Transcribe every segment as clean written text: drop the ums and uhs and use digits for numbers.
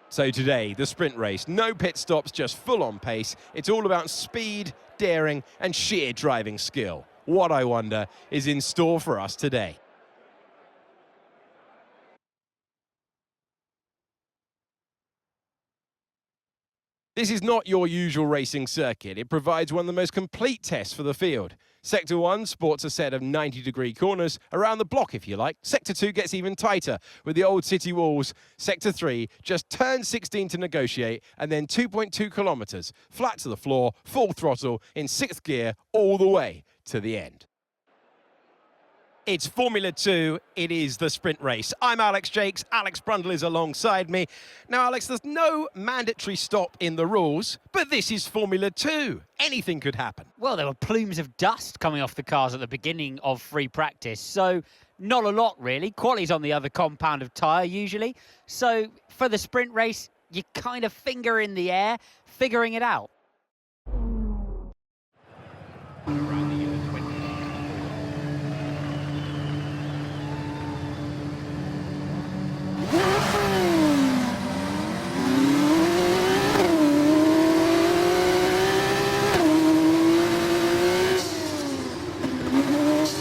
So today, the sprint race, no pit stops, just full-on pace. It's all about speed, daring, and sheer driving skill. What, I wonder, is in store for us today? This is not your usual racing circuit. It provides one of the most complete tests for the field. Sector 1 sports a set of 90-degree corners, around the block if you like. Sector 2 gets even tighter with the old city walls. Sector 3 just turns 16 to negotiate, and then 2.2 kilometres, flat to the floor, full throttle, in 6th gear, all the way to the end. It's Formula 2, it is the sprint race. I'm Alex Jakes, Alex Brundle is alongside me. Now Alex, there's no mandatory stop in the rules, but this is Formula 2. Anything could happen. Well, there were plumes of dust coming off the cars at the beginning of free practice, so not a lot really. Quali's on the other compound of tyre usually. So for the sprint race, you kind of finger in the air, figuring it out.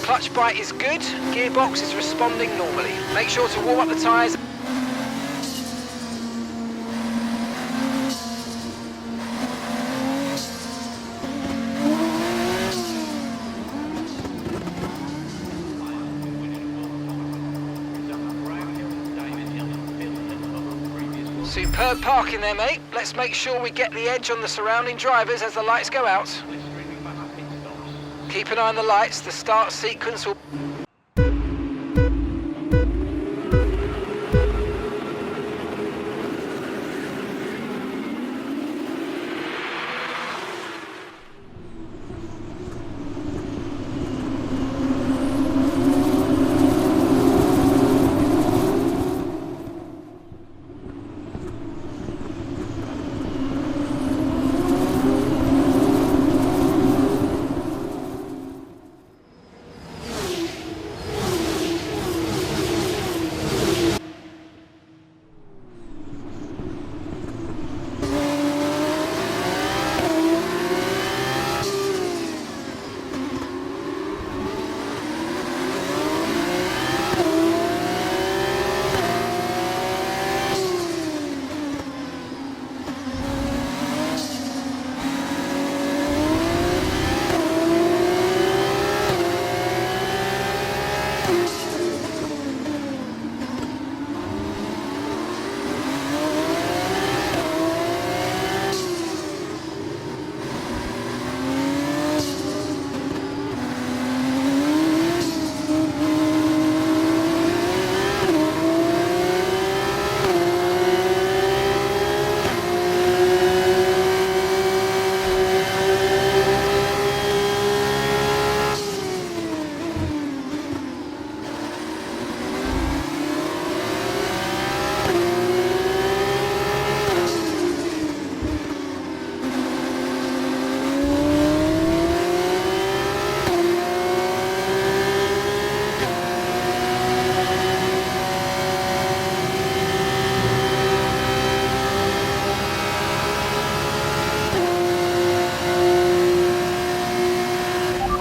Clutch bite is good, gearbox is responding normally. Make sure to warm up the tyres. Superb parking there, mate. Let's make sure we get the edge on the surrounding drivers as the lights go out. Keep an eye on the lights, the start sequence will...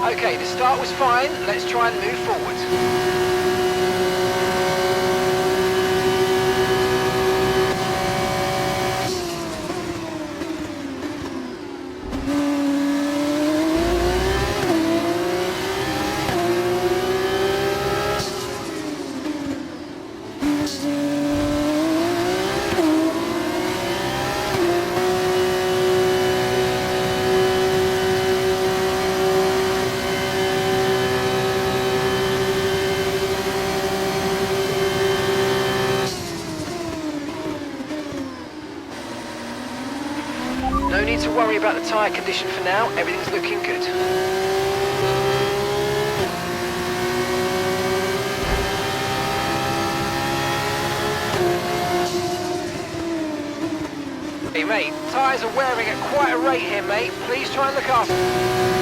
Okay, the start was fine. Let's try and move forward. No need to worry about the tyre condition for now, everything's looking good. Hey mate, tyres are wearing at quite a rate here mate, please try and look after.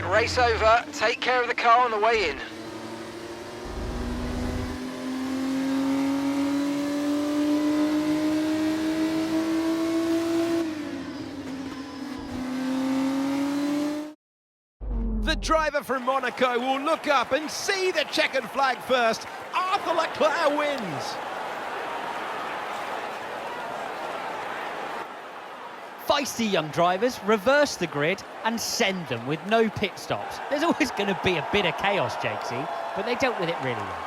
Right, race over. Take care of the car on the way in. The driver from Monaco will look up and see the checkered flag first. Arthur Leclerc wins. Feisty young drivers reverse the grid and send them with no pit stops. There's always going to be a bit of chaos, Jakesy, but they dealt with it really well.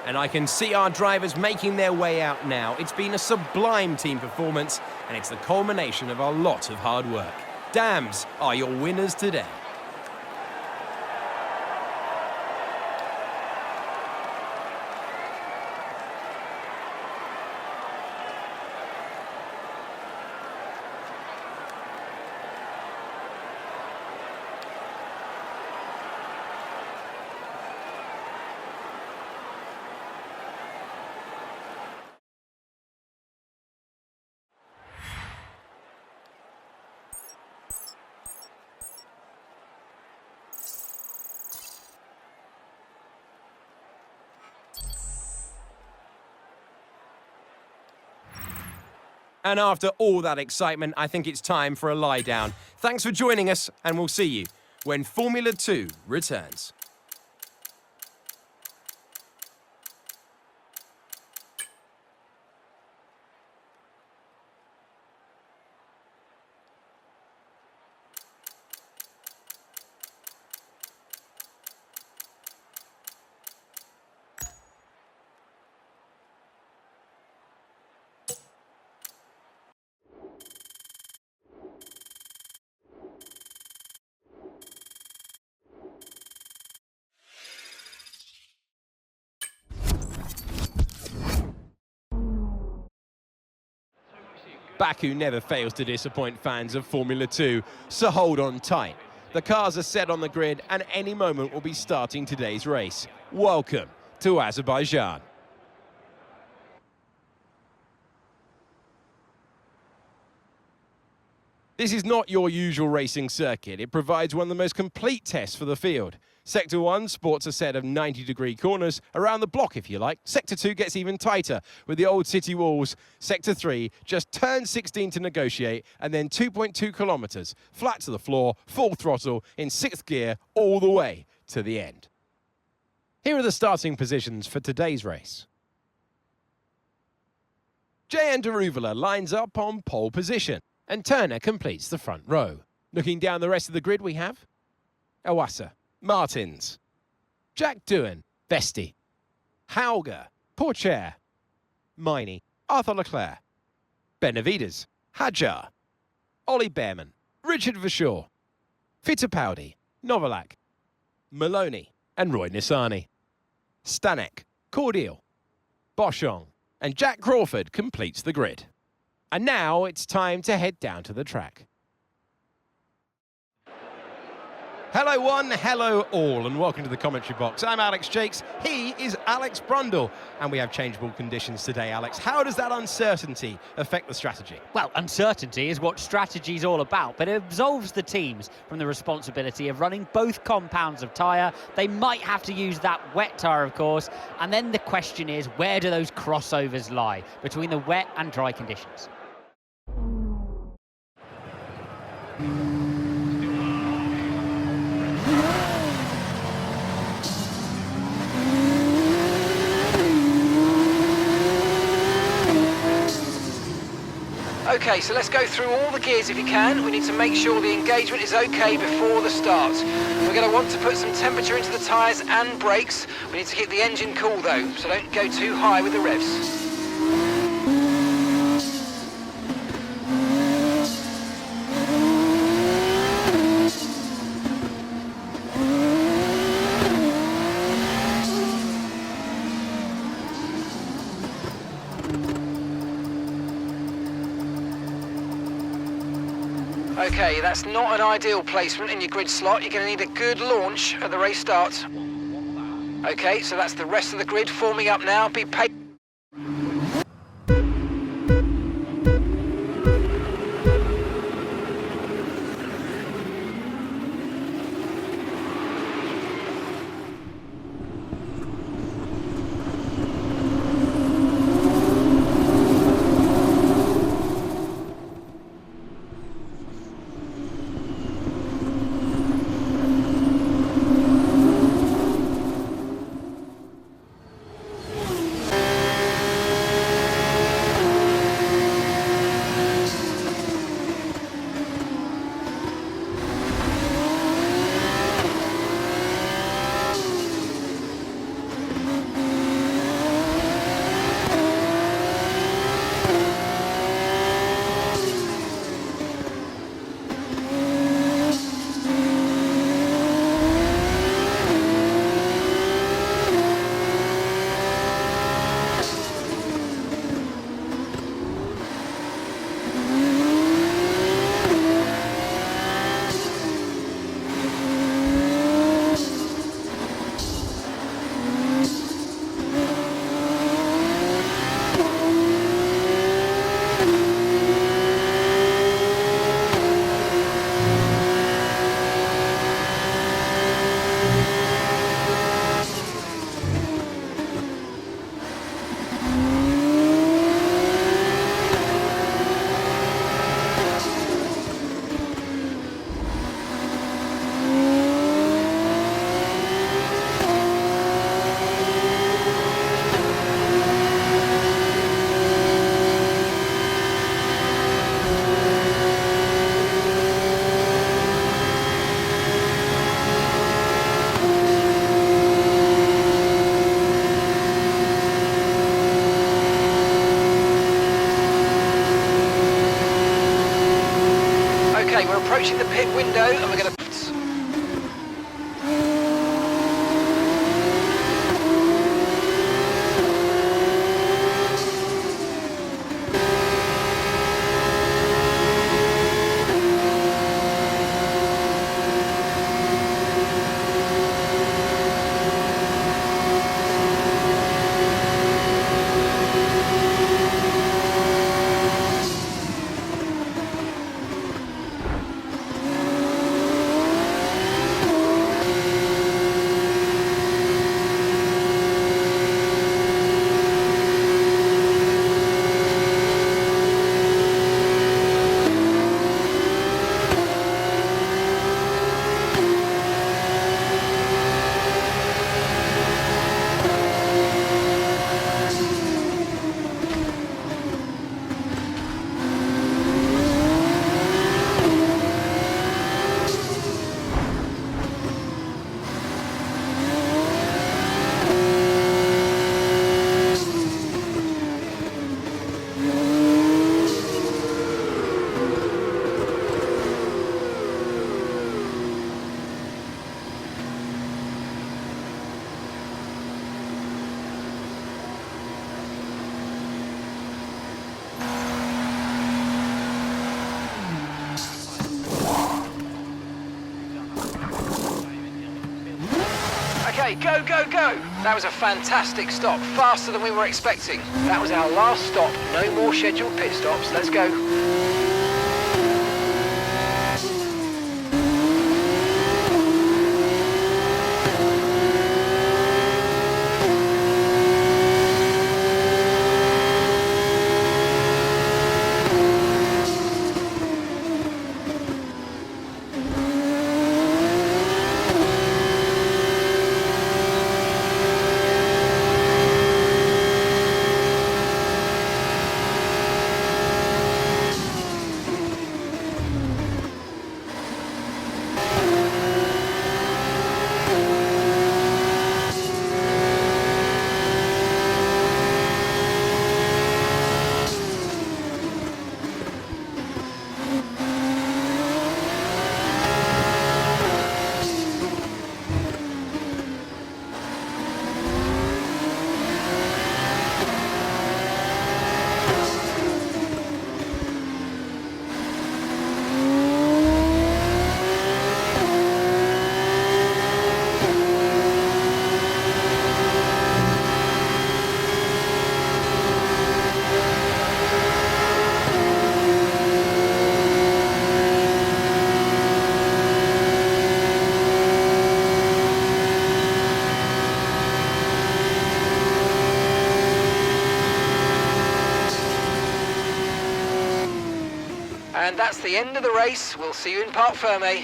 And I can see our drivers making their way out now. It's been a sublime team performance, and it's the culmination of a lot of hard work. Dams are your winners today. And after all that excitement, I think it's time for a lie down. Thanks for joining us, and we'll see you when Formula 2 returns. Baku never fails to disappoint fans of Formula 2, so hold on tight. The cars are set on the grid, and any moment we'll be starting today's race. Welcome to Azerbaijan. This is not your usual racing circuit. It provides one of the most complete tests for the field. Sector 1 sports a set of 90-degree corners around the block, if you like. Sector 2 gets even tighter with the old city walls. Sector 3 just turns 16 to negotiate, and then 2.2 kilometres, flat to the floor, full throttle, in 6th gear, all the way to the end. Here are the starting positions for today's race. J.N. Deruvala lines up on pole position, and Turner completes the front row. Looking down the rest of the grid, we have Awasa, Martins, Jack Doohan, Vesti, Hauger, Pourchaire, Miney, Arthur Leclerc, Benavides, Hadjar, Ollie Behrman, Richard Verschoor, Fittipaldi, Novalak, Maloney, and Roy Nissany. Stanek, Cordial, Boschong, and Jack Crawford completes the grid. And now it's time to head down to the track. Hello one, hello all, and welcome to the commentary box. I'm Alex Jakes, he is Alex Brundle, and we have changeable conditions today, Alex. How does that uncertainty affect the strategy? Well, uncertainty is what strategy is all about, but it absolves the teams from the responsibility of running both compounds of tyre. They might have to use that wet tyre, of course, and then the question is, where do those crossovers lie between the wet and dry conditions? Okay, so let's go through all the gears if you can. We need to make sure the engagement is okay before the start. We're going to want to put some temperature into the tyres and brakes. We need to keep the engine cool though, so don't go too high with the revs. Okay, that's not an ideal placement in your grid slot. You're going to need a good launch at the race start. Okay, so that's the rest of the grid forming up now. Be patient. Okay, we're approaching the pit window and we're going to... Okay, go, go, go! That was a fantastic stop, faster than we were expecting. That was our last stop, no more scheduled pit stops. Let's go. And that's the end of the race. We'll see you in Parc Fermé.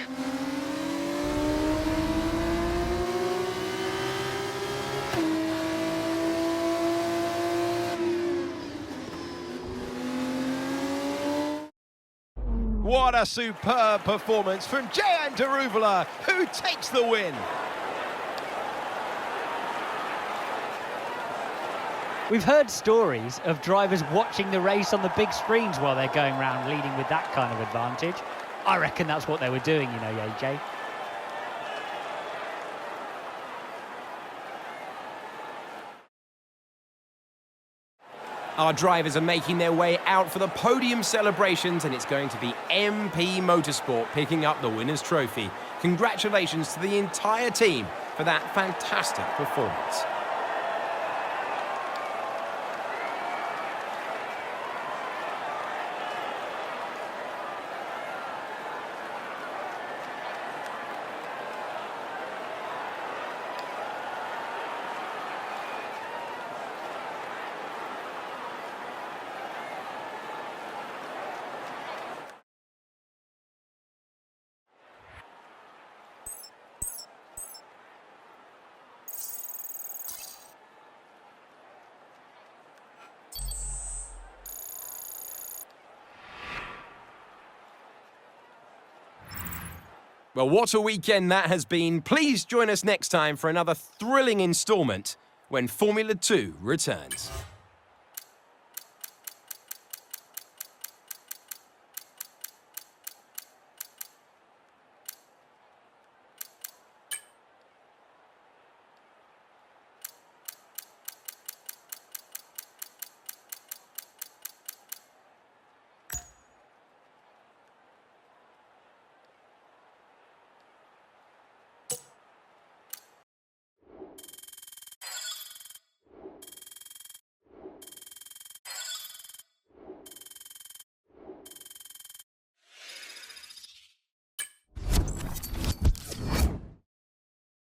What a superb performance from Jehan Daruvala, who takes the win. We've heard stories of drivers watching the race on the big screens while they're going around leading with that kind of advantage. I reckon that's what they were doing, you know, AJ. Our drivers are making their way out for the podium celebrations, and it's going to be MP Motorsport picking up the winner's trophy. Congratulations to the entire team for that fantastic performance. Well, what a weekend that has been. Please join us next time for another thrilling instalment when Formula 2 returns.